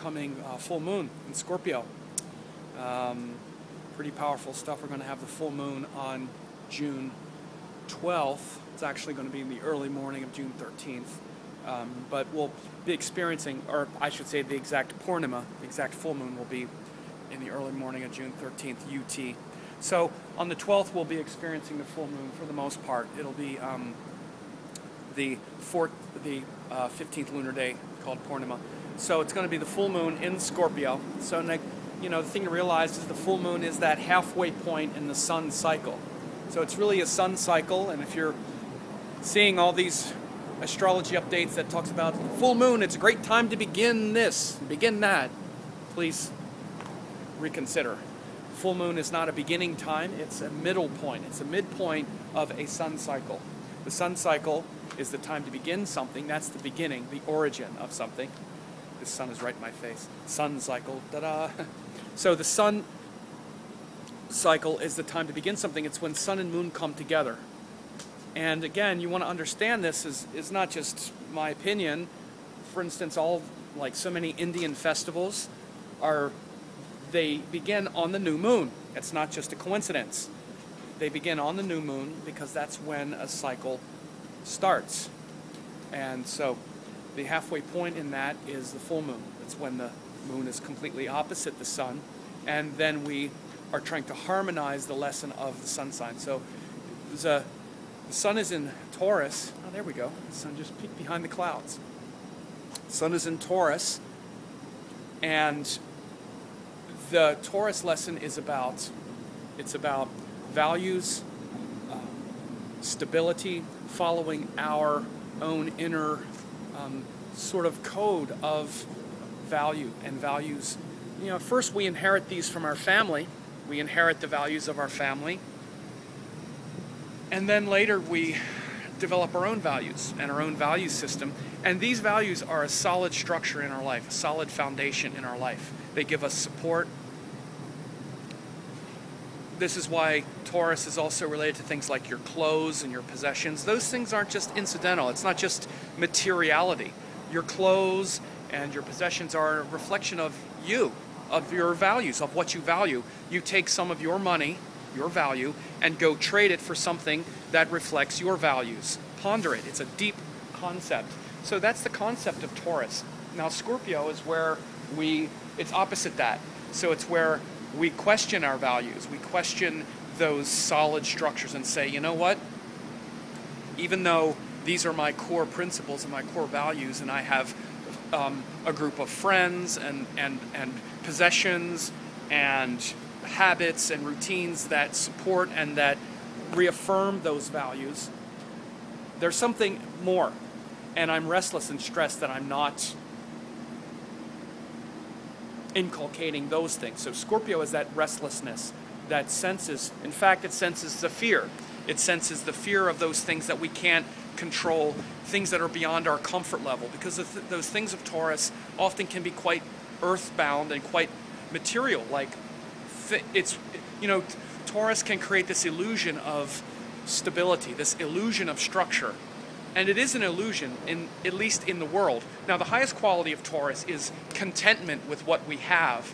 upcoming full moon in Scorpio. Pretty powerful stuff. We're going to have the full moon on June 12th. It's actually going to be in the early morning of June 13th. But we'll be experiencing, or I should say the exact Purnima, the exact full moon will be in the early morning of June 13th UT. So on the 12th we'll be experiencing the full moon for the most part. It'll be the 15th lunar day called Purnima. So it's going to be the full moon in Scorpio. So you know, the thing to realize is the full moon is that halfway point in the sun cycle. So it's really a sun cycle, and if you're seeing all these astrology updates that talks about full moon, it's a great time to begin this, begin that, please reconsider. Full moon is not a beginning time, it's a middle point. It's a midpoint of a sun cycle. The sun cycle is the time to begin something. That's the beginning, the origin of something. The sun is right in my face. Sun cycle, ta-da. So the sun cycle is the time to begin something. It's when sun and moon come together. And again, you want to understand this is not just my opinion. For instance, like so many Indian festivals they begin on the new moon. It's not just a coincidence. They begin on the new moon because that's when a cycle starts. And so the halfway point in that is the full moon. It's when the moon is completely opposite the sun, and then we are trying to harmonize the lesson of the sun sign. So the sun is in Taurus. Oh, there we go. The sun just peeked behind the clouds. The sun is in Taurus, and the Taurus lesson is about values, stability, following our own inner sort of code of value and values. You know, first we inherit these from our family. We inherit the values of our family. And then later we develop our own values and our own value system. And these values are a solid structure in our life, a solid foundation in our life. They give us support. This is why Taurus is also related to things like your clothes and your possessions. Those things aren't just incidental. It's not just materiality. Your clothes and your possessions are a reflection of you, of your values, of what you value. You take some of your money, your value, and go trade it for something that reflects your values. Ponder it. It's a deep concept. So that's the concept of Taurus. Now Scorpio is where it's opposite that. So it's where we question our values. We question those solid structures and say, you know what? Even though these are my core principles and my core values, and I have a group of friends and possessions and habits and routines that support and that reaffirm those values, there's something more. And I'm restless and stressed that I'm not inculcating those things. So Scorpio is that restlessness that senses, in fact, it senses the fear. It senses the fear of those things that we can't control, things that are beyond our comfort level, because those things of Taurus often can be quite earthbound and quite material. Like, Taurus can create this illusion of stability, this illusion of structure. And it is an illusion, at least in the world. Now, the highest quality of Taurus is contentment with what we have,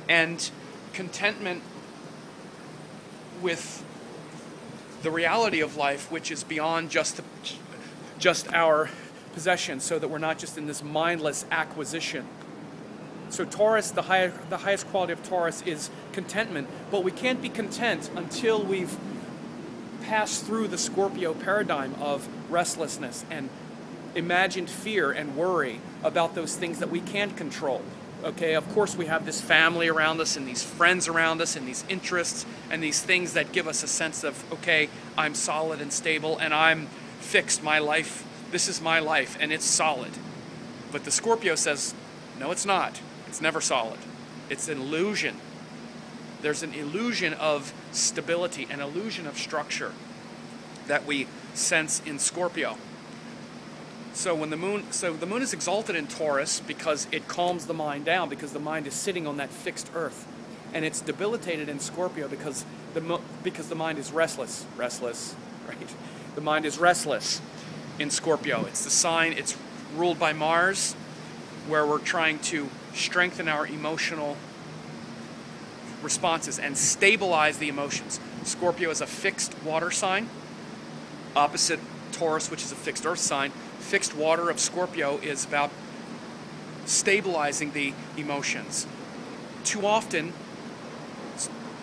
and contentment with the reality of life, which is beyond just our possessions, so that we're not just in this mindless acquisition. So Taurus, the highest quality of Taurus is contentment, but we can't be content until we've pass through the Scorpio paradigm of restlessness and imagined fear and worry about those things that we can't control. Okay, of course we have this family around us and these friends around us and these interests and these things that give us a sense of, okay, I'm solid and stable and I'm fixed, my life, this is my life and it's solid. But the Scorpio says, no, it's not. It's never solid. It's an illusion. There's an illusion of stability, an illusion of structure that we sense in Scorpio. So the moon is exalted in Taurus because it calms the mind down, because the mind is sitting on that fixed earth, and it's debilitated in Scorpio because the mind is restless, right? The mind is restless in Scorpio. It's the sign. It's ruled by Mars, where we're trying to strengthen our emotional responses and stabilize the emotions. Scorpio is a fixed water sign, opposite Taurus, which is a fixed earth sign. Fixed water of Scorpio is about stabilizing the emotions. Too often,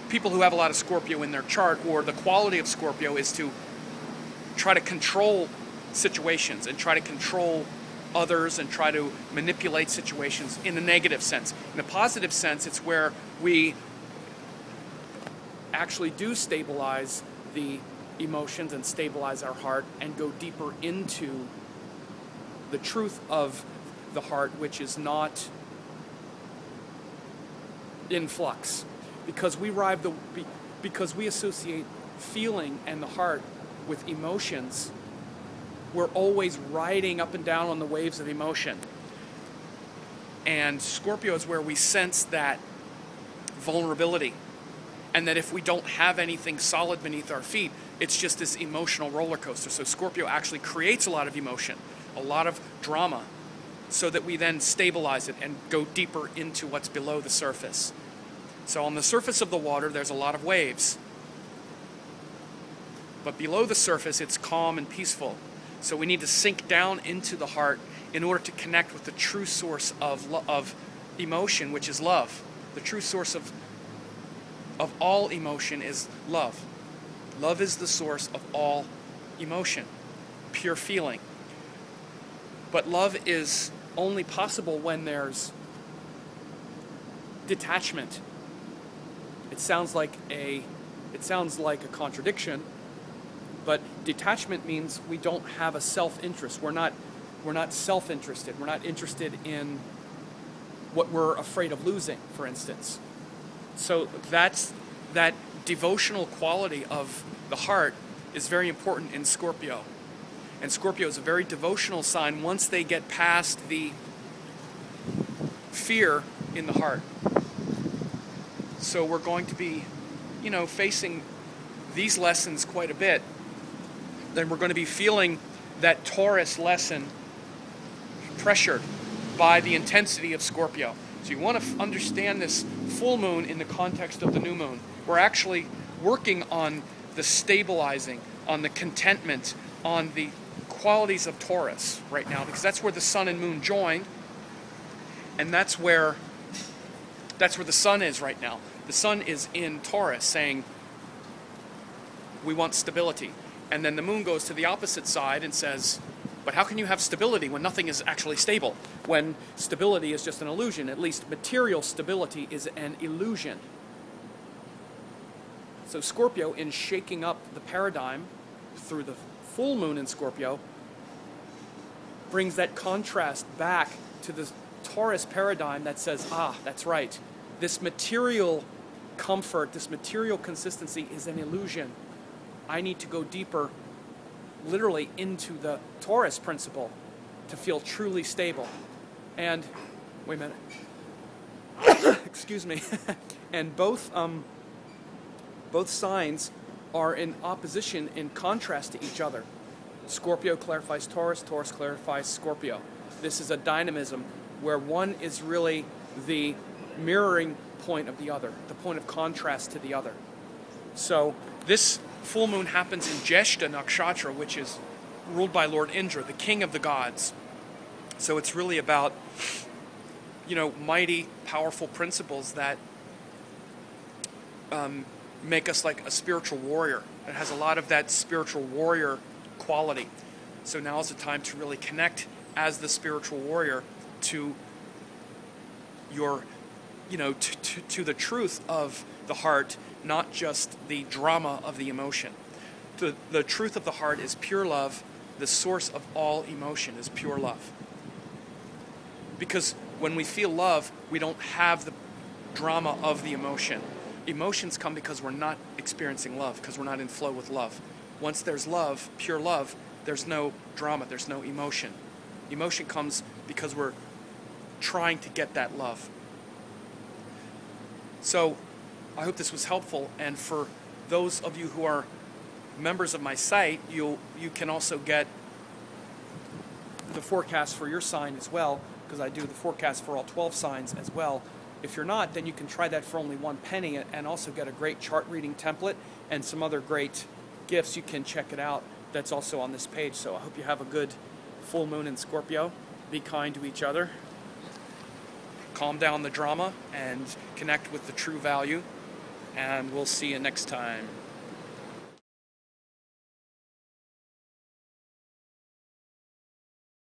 people who have a lot of Scorpio in their chart, or the quality of Scorpio, is to try to control situations and try to control others and try to manipulate situations in a negative sense. In a positive sense, it's where we actually do stabilize the emotions and stabilize our heart and go deeper into the truth of the heart, which is not in flux, because because we associate feeling and the heart with emotions. We're always riding up and down on the waves of emotion, and Scorpio is where we sense that vulnerability, and that if we don't have anything solid beneath our feet, it's just this emotional roller coaster. So Scorpio actually creates a lot of emotion, a lot of drama, so that we then stabilize it and go deeper into what's below the surface. So on the surface of the water, there's a lot of waves. But below the surface, it's calm and peaceful. So we need to sink down into the heart in order to connect with the true source of emotion, which is love. The true source of all emotion is love. Love is the source of all emotion, pure feeling. But love is only possible when there's detachment. It sounds like a contradiction, but detachment means we don't have a self-interest. We're not self-interested. We're not interested in what we're afraid of losing, for instance. So that devotional quality of the heart is very important in Scorpio. And Scorpio is a very devotional sign once they get past the fear in the heart. So we're going to be, facing these lessons quite a bit. Then we're going to be feeling that Taurus lesson pressured by the intensity of Scorpio. So you want to understand this full moon in the context of the new moon. We're actually working on the stabilizing, on the contentment, on the qualities of Taurus right now, because that's where the sun and moon join, and that's where the sun is right now. The sun is in Taurus saying we want stability, and then the moon goes to the opposite side and says, but how can you have stability when nothing is actually stable? When stability is just an illusion. At least material stability is an illusion. So Scorpio, in shaking up the paradigm through the full moon in Scorpio, brings that contrast back to the Taurus paradigm that says, that's right. This material comfort, this material consistency is an illusion. I need to go deeper, literally into the Taurus principle to feel truly stable. And, wait a minute. Excuse me. And both signs are in opposition, in contrast to each other. Scorpio clarifies Taurus, Taurus clarifies Scorpio. This is a dynamism where one is really the mirroring point of the other, the point of contrast to the other. So this full moon happens in Jeshta Nakshatra, which is ruled by Lord Indra, the king of the gods. So it's really about, mighty, powerful principles that make us like a spiritual warrior. It has a lot of that spiritual warrior quality. So now is the time to really connect as the spiritual warrior to your, to the truth of the heart, not just the drama of the emotion. The truth of the heart is pure love. The source of all emotion is pure love. Because when we feel love, we don't have the drama of the emotion. Emotions come because we're not experiencing love, because we're not in flow with love. Once there's love, pure love, there's no drama, there's no emotion. Emotion comes because we're trying to get that love. So I hope this was helpful, and for those of you who are members of my site, you can also get the forecast for your sign as well, because because I do the forecast for all 12 signs as well. If you're not, then you can try that for only 1 penny and also get a great chart reading template and some other great gifts. You can check it out. That's also on this page. So I hope you have a good full moon in Scorpio. Be kind to each other. Calm down the drama and connect with the true value. And we'll see you next time.